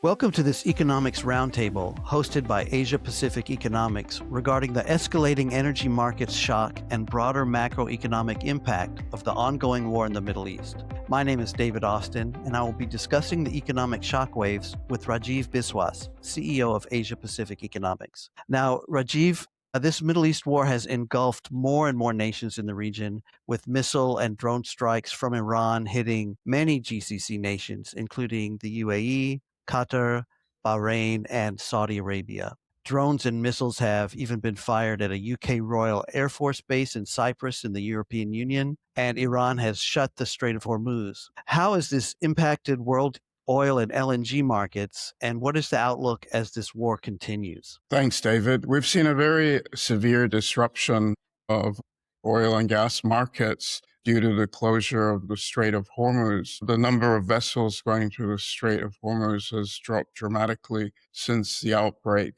Welcome to this Economics Roundtable hosted by Asia Pacific Economics regarding the escalating energy markets shock and broader macroeconomic impact of the ongoing war in the Middle East. My name is David Austin, and I will be discussing the economic shockwaves with Rajiv Biswas, CEO of Asia Pacific Economics. Now, Rajiv, this Middle East war has engulfed more and more nations in the region, with missile and drone strikes from Iran hitting many GCC nations, including the UAE, Qatar, Bahrain, and Saudi Arabia. Drones and missiles have even been fired at a UK Royal Air Force base in Cyprus in the European Union, and Iran has shut the Strait of Hormuz. How has this impacted world oil and LNG markets, and what is the outlook as this war continues? Thanks, David. We've seen a very severe disruption of oil and gas markets due to the closure of the Strait of Hormuz. The number of vessels going through the Strait of Hormuz has dropped dramatically since the outbreak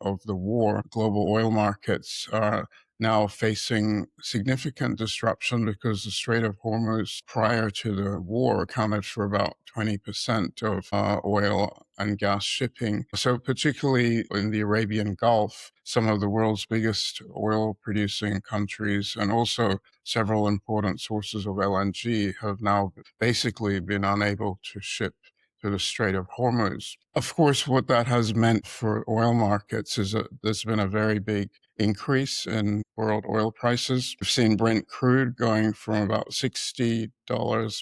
of the war. Global oil markets are now facing significant disruption because the Strait of Hormuz, prior to the war, accounted for about 20% of oil and gas shipping. So particularly in the Arabian Gulf, some of the world's biggest oil producing countries and also several important sources of LNG have now basically been unable to ship through the Strait of Hormuz. Of course, what that has meant for oil markets is that there's been a very big increase in world oil prices. We've seen Brent crude going from about $60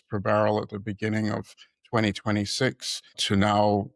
per barrel at the beginning of 2026 to now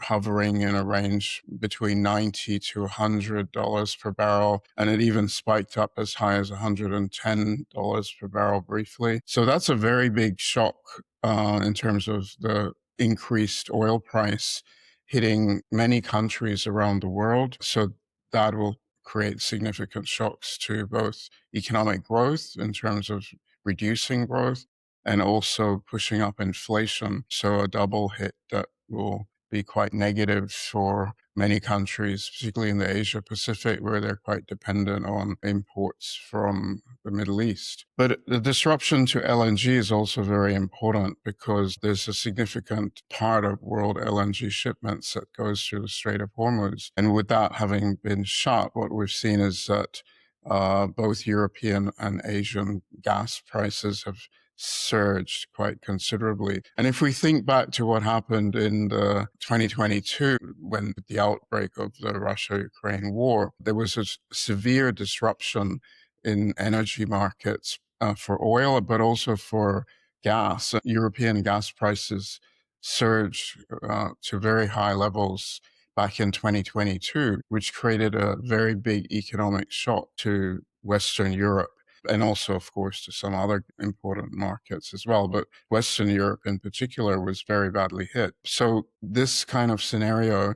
hovering in a range between $90 to $100 per barrel. And it even spiked up as high as $110 per barrel briefly. So that's a very big shock in terms of the increased oil price hitting many countries around the world. So that will create significant shocks to both economic growth in terms of reducing growth and also pushing up inflation. So a double hit that will be quite negative for many countries, particularly in the Asia Pacific, where they're quite dependent on imports from the Middle East. But the disruption to LNG is also very important because there's a significant part of world LNG shipments that goes through the Strait of Hormuz. And with that having been shut, what we've seen is that both European and Asian gas prices have surged quite considerably. And if we think back to what happened in 2022, when the outbreak of the Russia-Ukraine war, there was a severe disruption in energy markets for oil, but also for gas. European gas prices surged to very high levels back in 2022, which created a very big economic shock to Western Europe and also, of course, to some other important markets as well. But Western Europe in particular was very badly hit. So this kind of scenario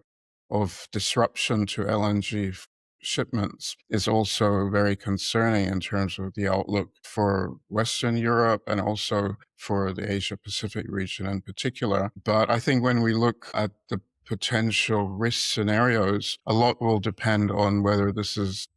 of disruption to LNG shipments is also very concerning in terms of the outlook for Western Europe and also for the Asia Pacific region in particular. But I think when we look at the potential risk scenarios, a lot will depend on whether this is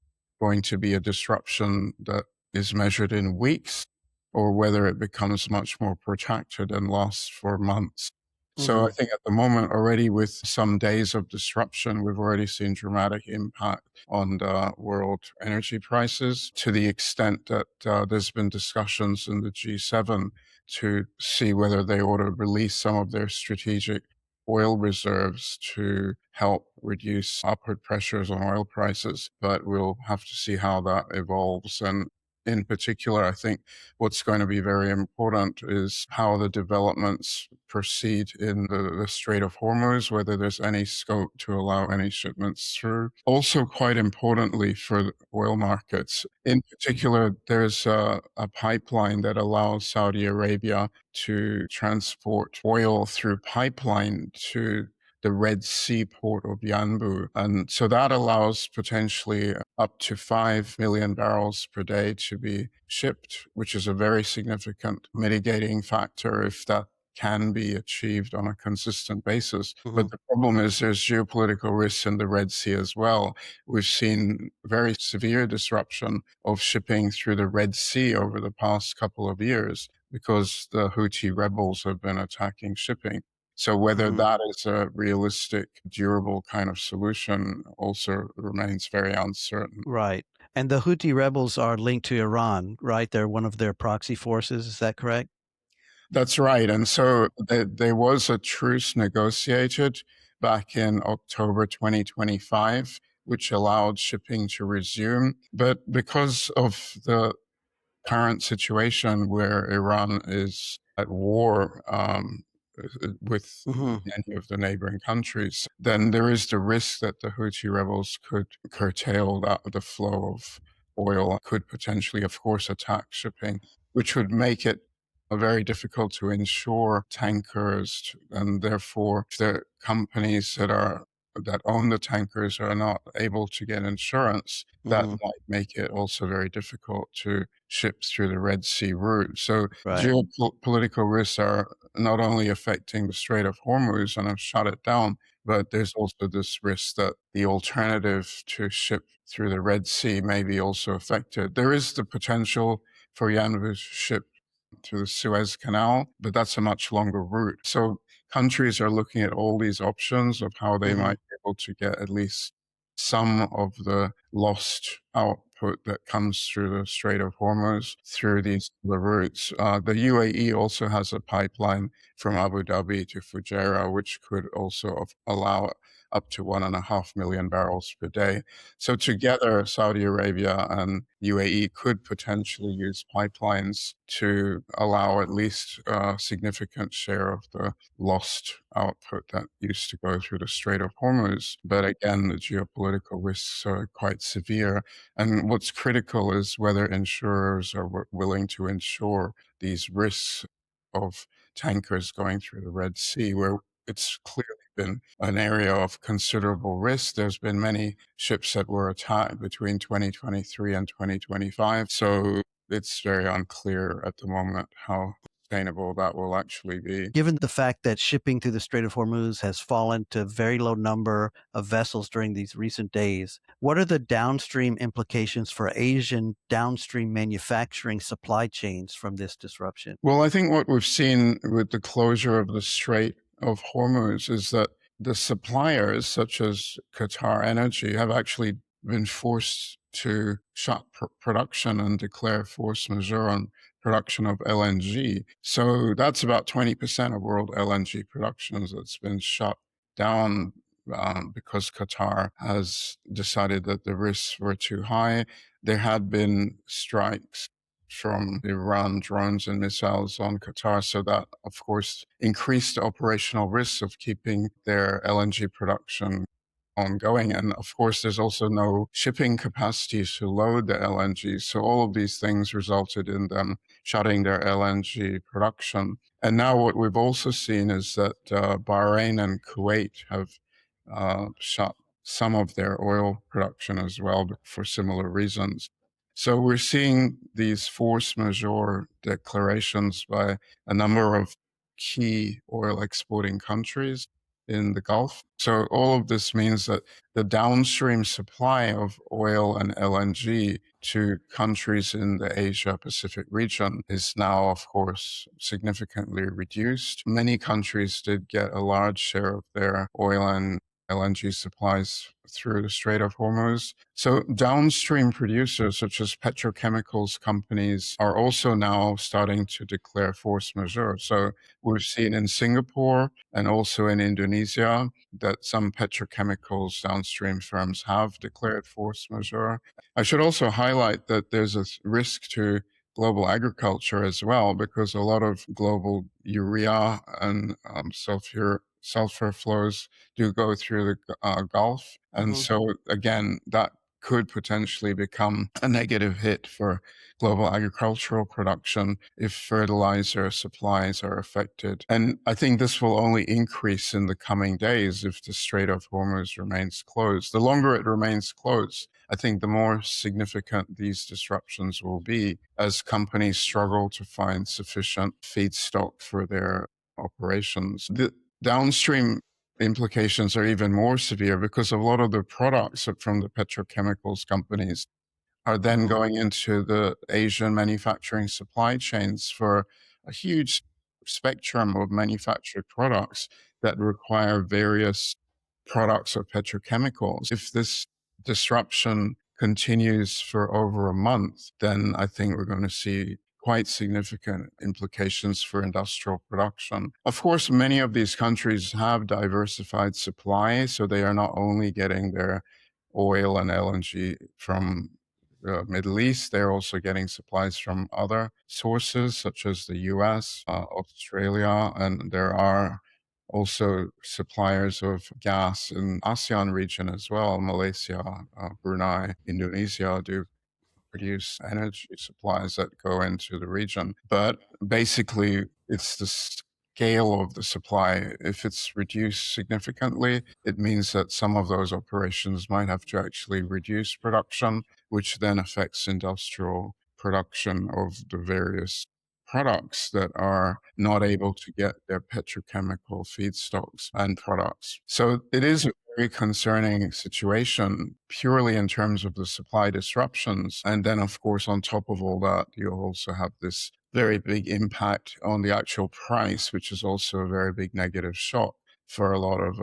going to be a disruption that is measured in weeks or whether it becomes much more protracted and lasts for months. So I think at the moment already with some days of disruption, we've already seen dramatic impact on the world energy prices to the extent that there's been discussions in the G7 to see whether they ought to release some of their strategic oil reserves to help reduce upward pressures on oil prices. But we'll have to see how that evolves. And in particular, I think what's going to be very important is how the developments proceed in the Strait of Hormuz, whether there's any scope to allow any shipments through. Also, quite importantly for the oil markets, in particular, there's a pipeline that allows Saudi Arabia to transport oil through pipeline to the Red Sea port of Yanbu. And so that allows potentially up to 5 million barrels per day to be shipped, which is a very significant mitigating factor if that can be achieved on a consistent basis. But the problem is there's geopolitical risks in the Red Sea as well. We've seen very severe disruption of shipping through the Red Sea over the past couple of years because the Houthi rebels have been attacking shipping. So whether Hmm. that is a realistic, durable kind of solution also remains very uncertain. Right. And the Houthi rebels are linked to Iran, right? They're one of their proxy forces. Is that correct? That's right. And so there was a truce negotiated back in October 2025, which allowed shipping to resume. But because of the current situation where Iran is at war with Hmm. many of the neighboring countries, then there is the risk that the Houthi rebels could curtail the flow of oil, could potentially, of course, attack shipping, which would make it very difficult to insure tankers, and therefore the companies that own the tankers are not able to get insurance. That Hmm. might make it also very difficult to ship through the Red Sea route. So Right. geopolitical risks are not only affecting the Strait of Hormuz and have shut it down, but there's also this risk that the alternative to ship through the Red Sea may be also affected. There is the potential for Yanbu ship through the Suez Canal, but that's a much longer route. So countries are looking at all these options of how they Hmm. might be able to get at least some of the lost output that comes through the Strait of Hormuz through these other routes. The UAE also has a pipeline from Abu Dhabi to Fujairah, which could also allow up to 1.5 million barrels per day. So together, Saudi Arabia and UAE could potentially use pipelines to allow at least a significant share of the lost output that used to go through the Strait of Hormuz. But again, the geopolitical risks are quite severe. And what's critical is whether insurers are willing to insure these risks of tankers going through the Red Sea, where it's clearly been an area of considerable risk. There's been many ships that were attacked between 2023 and 2025. So it's very unclear at the moment how sustainable that will actually be. Given the fact that shipping through the Strait of Hormuz has fallen to a very low number of vessels during these recent days, what are the downstream implications for Asian downstream manufacturing supply chains from this disruption? Well, I think what we've seen with the closure of the Strait of Hormuz is that the suppliers, such as Qatar Energy, have actually been forced to shut production and declare force majeure on production of LNG. So that's about 20% of world LNG productions that's been shut down because Qatar has decided that the risks were too high. There had been strikes from Iran drones and missiles on Qatar. So that, of course, increased the operational risks of keeping their LNG production ongoing. And of course, there's also no shipping capacity to load the LNG. So all of these things resulted in them shutting their LNG production. And now what we've also seen is that Bahrain and Kuwait have shut some of their oil production as well for similar reasons. So we're seeing these force majeure declarations by a number of key oil exporting countries in the Gulf. So all of this means that the downstream supply of oil and LNG to countries in the Asia Pacific region is now, of course, significantly reduced. Many countries did get a large share of their oil and LNG supplies through the Strait of Hormuz. So downstream producers such as petrochemicals companies are also now starting to declare force majeure. So we've seen in Singapore and also in Indonesia that some petrochemicals downstream firms have declared force majeure. I should also highlight that there's a risk to global agriculture as well, because a lot of global urea and sulfur flows do go through the Gulf. And Hmm. so, again, that could potentially become a negative hit for global agricultural production if fertilizer supplies are affected. And I think this will only increase in the coming days if the Strait of Hormuz remains closed. The longer it remains closed, I think the more significant these disruptions will be as companies struggle to find sufficient feedstock for their operations. The downstream implications are even more severe because a lot of the products from the petrochemicals companies are then Hmm. going into the Asian manufacturing supply chains for a huge spectrum of manufactured products. that require various products or petrochemicals. If this disruption continues for over a month, then I think we're going to see quite significant implications for industrial production. Of course, many of these countries have diversified supply, so they are not only getting their oil and LNG from the Middle East, they're also getting supplies from other sources such as the US, Australia, and there are also suppliers of gas in ASEAN region as well. Malaysia, Brunei, Indonesia do produce energy supplies that go into the region. But basically, it's the scale of the supply. If it's reduced significantly, it means that some of those operations might have to actually reduce production, which then affects industrial production of the various products that are not able to get their petrochemical feedstocks and products. So it is a very concerning situation purely in terms of the supply disruptions. And then, of course, on top of all that, you also have this very big impact on the actual price, which is also a very big negative shock for a lot of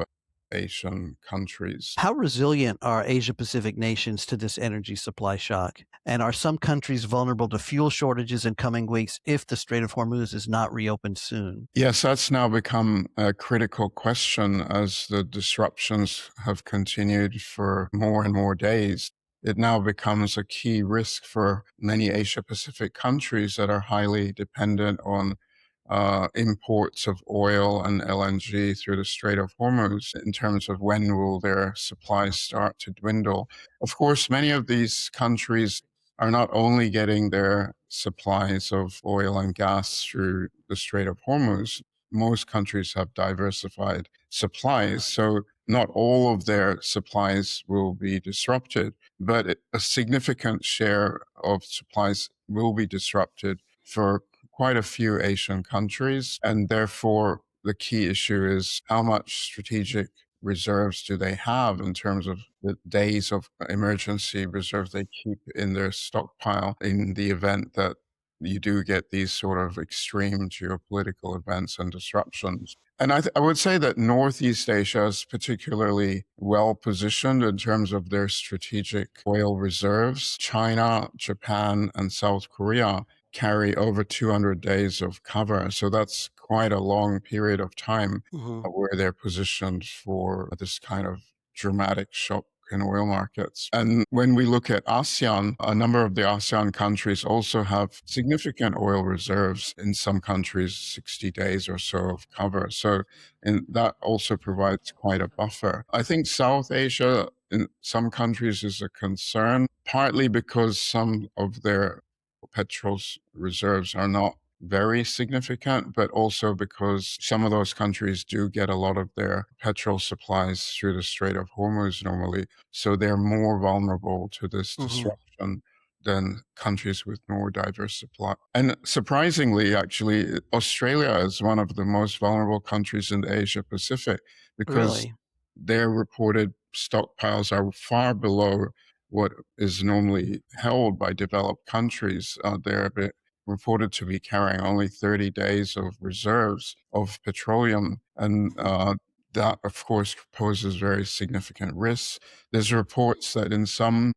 Asian countries. How resilient are Asia Pacific nations to this energy supply shock? And are some countries vulnerable to fuel shortages in coming weeks if the Strait of Hormuz is not reopened soon? Yes, that's now become a critical question as the disruptions have continued for more and more days. It now becomes a key risk for many Asia Pacific countries that are highly dependent on imports of oil and LNG through the Strait of Hormuz in terms of when will their supplies start to dwindle. Of course, many of these countries are not only getting their supplies of oil and gas through the Strait of Hormuz, most countries have diversified supplies. So not all of their supplies will be disrupted, but a significant share of supplies will be disrupted for quite a few Asian countries. And therefore, the key issue is how much strategic reserves do they have in terms of the days of emergency reserves they keep in their stockpile in the event that you do get these sort of extreme geopolitical events and disruptions. And I would say that Northeast Asia is particularly well positioned in terms of their strategic oil reserves. China, Japan, and South Korea carry over 200 days of cover. So that's quite a long period of time where they're positioned for this kind of dramatic shock in oil markets. And when we look at ASEAN, a number of the ASEAN countries also have significant oil reserves. In some countries, 60 days or so of cover. So and that also provides quite a buffer. I think South Asia in some countries is a concern, partly because some of their petrol reserves are not very significant, but also because some of those countries do get a lot of their petrol supplies through the Strait of Hormuz normally. So they're more vulnerable to this disruption than countries with more diverse supply. And surprisingly, actually, Australia is one of the most vulnerable countries in the Asia Pacific because Really? their reported stockpiles are far below what is normally held by developed countries. They're reported to be carrying only 30 days of reserves of petroleum. And that, of course, poses very significant risks. There's reports that in some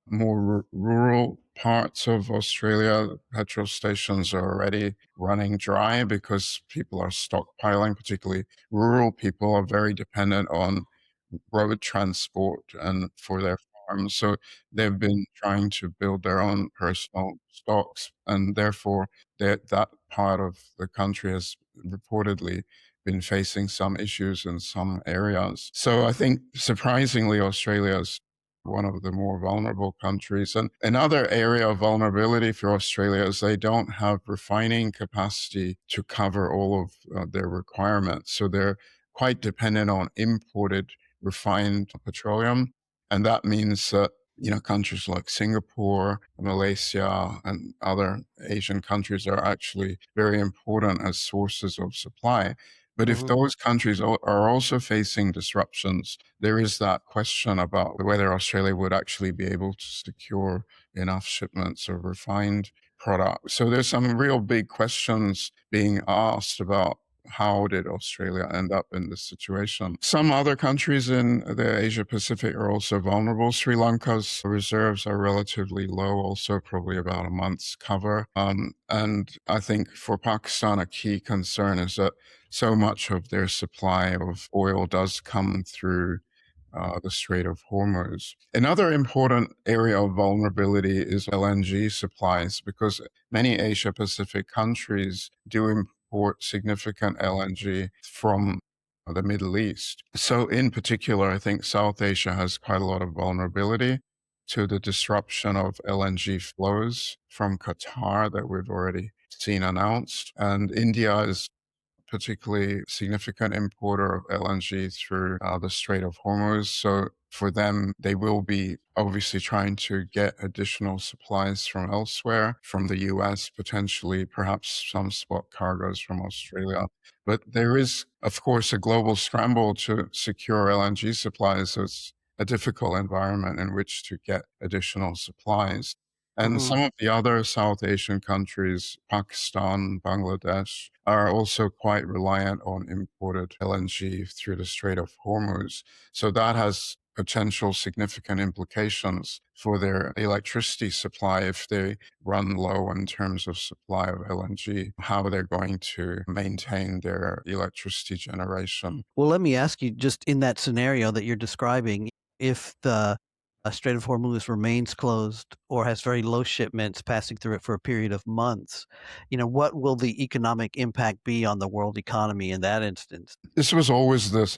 more rural parts of Australia, petrol stations are already running dry because people are stockpiling, particularly rural people are very dependent on road transport and for their farms. So they've been trying to build their own personal stocks, and therefore that part of the country has reportedly been facing some issues in some areas. So I think surprisingly, Australia is one of the more vulnerable countries. And another area of vulnerability for Australia is they don't have refining capacity to cover all of their requirements. So they're quite dependent on imported refined petroleum. And that means that, countries like Singapore, Malaysia, and other Asian countries are actually very important as sources of supply. But if those countries are also facing disruptions, there is that question about whether Australia would actually be able to secure enough shipments of refined products. So there's some real big questions being asked about how did Australia end up in this situation? Some other countries in the Asia Pacific are also vulnerable. Sri Lanka's reserves are relatively low, also probably about a month's cover. And I think for Pakistan, a key concern is that so much of their supply of oil does come through the Strait of Hormuz. Another important area of vulnerability is LNG supplies because many Asia Pacific countries do import significant LNG from the Middle East. So, in particular, I think South Asia has quite a lot of vulnerability to the disruption of LNG flows from Qatar that we've already seen announced. And India is particularly significant importer of LNG through the Strait of Hormuz. So for them, they will be obviously trying to get additional supplies from elsewhere, from the US, potentially, perhaps some spot cargoes from Australia. But there is, of course, a global scramble to secure LNG supplies. So it's a difficult environment in which to get additional supplies. And Hmm. some of the other South Asian countries, Pakistan, Bangladesh, are also quite reliant on imported LNG through the Strait of Hormuz. So that has potential significant implications for their electricity supply if they run low in terms of supply of LNG, how they're going to maintain their electricity generation. Well, let me ask you, just in that scenario that you're describing, if the Strait of Hormuz remains closed or has very low shipments passing through it for a period of months, what will the economic impact be on the world economy in that instance? This was always the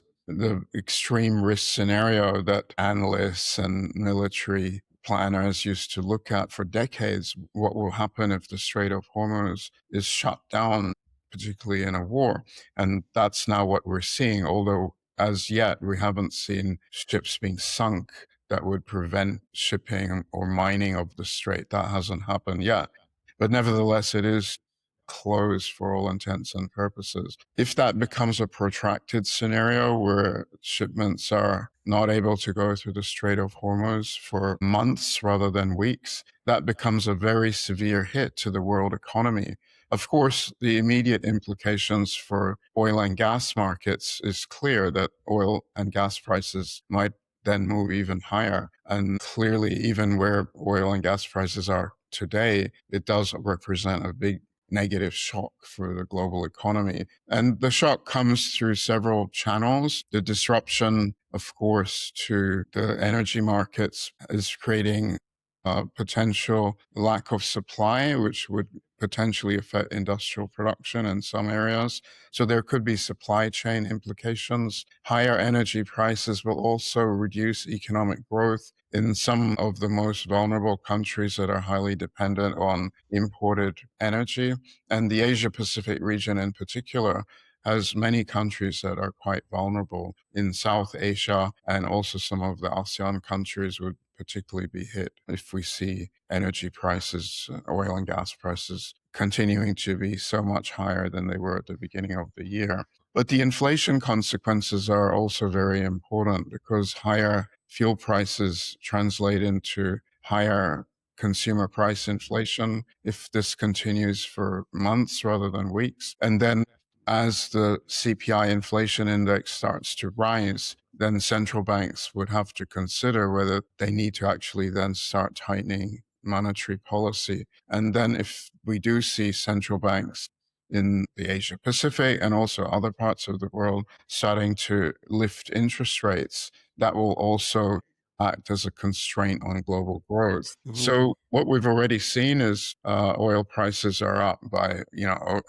extreme risk scenario that analysts and military planners used to look at for decades. What will happen if the Strait of Hormuz is shut down, particularly in a war? And that's now what we're seeing, although as yet we haven't seen ships being sunk that would prevent shipping or mining of the strait. That hasn't happened yet. But nevertheless, it is closed for all intents and purposes. If that becomes a protracted scenario where shipments are not able to go through the Strait of Hormuz for months rather than weeks, that becomes a very severe hit to the world economy. Of course, the immediate implications for oil and gas markets is clear that oil and gas prices might then move even higher. And clearly, even where oil and gas prices are today, it does represent a big negative shock for the global economy. And the shock comes through several channels. The disruption, of course, to the energy markets is creating a potential lack of supply, which would potentially affect industrial production in some areas. So there could be supply chain implications. Higher energy prices will also reduce economic growth in some of the most vulnerable countries that are highly dependent on imported energy. And the Asia Pacific region in particular has many countries that are quite vulnerable. In South Asia, and also some of the ASEAN countries would particularly be hit if we see energy prices, oil and gas prices, continuing to be so much higher than they were at the beginning of the year. But the inflation consequences are also very important because higher fuel prices translate into higher consumer price inflation if this continues for months rather than weeks. And then as the CPI inflation index starts to rise, then central banks would have to consider whether they need to actually then start tightening monetary policy. And then if we do see central banks in the Asia Pacific and also other parts of the world starting to lift interest rates, that will also act as a constraint on global growth. Mhm. So what we've already seen is oil prices are up by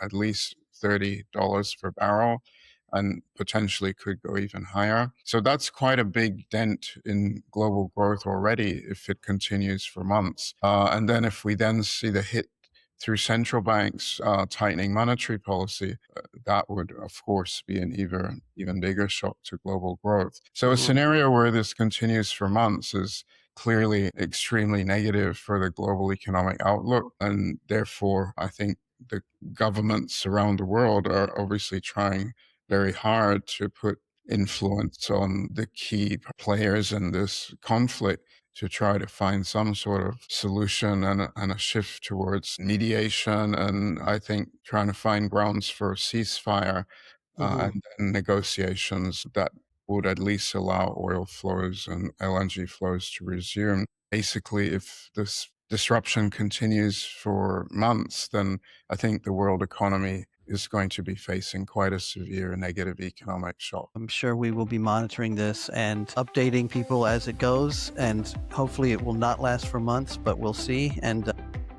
at least $30 per barrel and potentially could go even higher. So that's quite a big dent in global growth already if it continues for months. And then if we then see the hit through central banks tightening monetary policy, that would, of course, be an even bigger shock to global growth. So a Mhm. scenario where this continues for months is clearly extremely negative for the global economic outlook. And therefore, I think the governments around the world are obviously trying very hard to put influence on the key players in this conflict to try to find some sort of solution and a shift towards mediation. And I think trying to find grounds for a ceasefire Mhm. and negotiations that would at least allow oil flows and LNG flows to resume. Basically, if this disruption continues for months, then I think the world economy is going to be facing quite a severe negative economic shock. I'm sure we will be monitoring this and updating people as it goes, and hopefully it will not last for months, but we'll see, and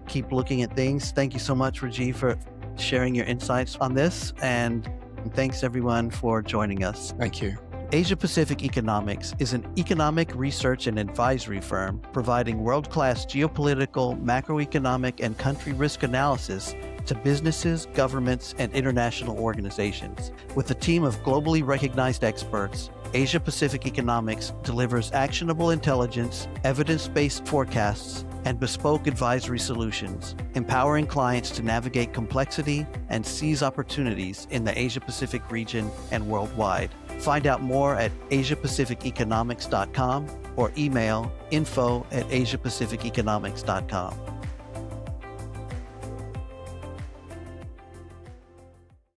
keep looking at things. Thank you so much, Rajiv, for sharing your insights on this, and thanks everyone for joining us. Thank you. Asia Pacific Economics is an economic research and advisory firm providing world-class geopolitical, macroeconomic, and country risk analysis to businesses, governments, and international organizations. With a team of globally recognized experts, Asia Pacific Economics delivers actionable intelligence, evidence-based forecasts, and bespoke advisory solutions, empowering clients to navigate complexity and seize opportunities in the Asia Pacific region and worldwide. Find out more at asiapacificeconomics.com or email info@asiapacificeconomics.com.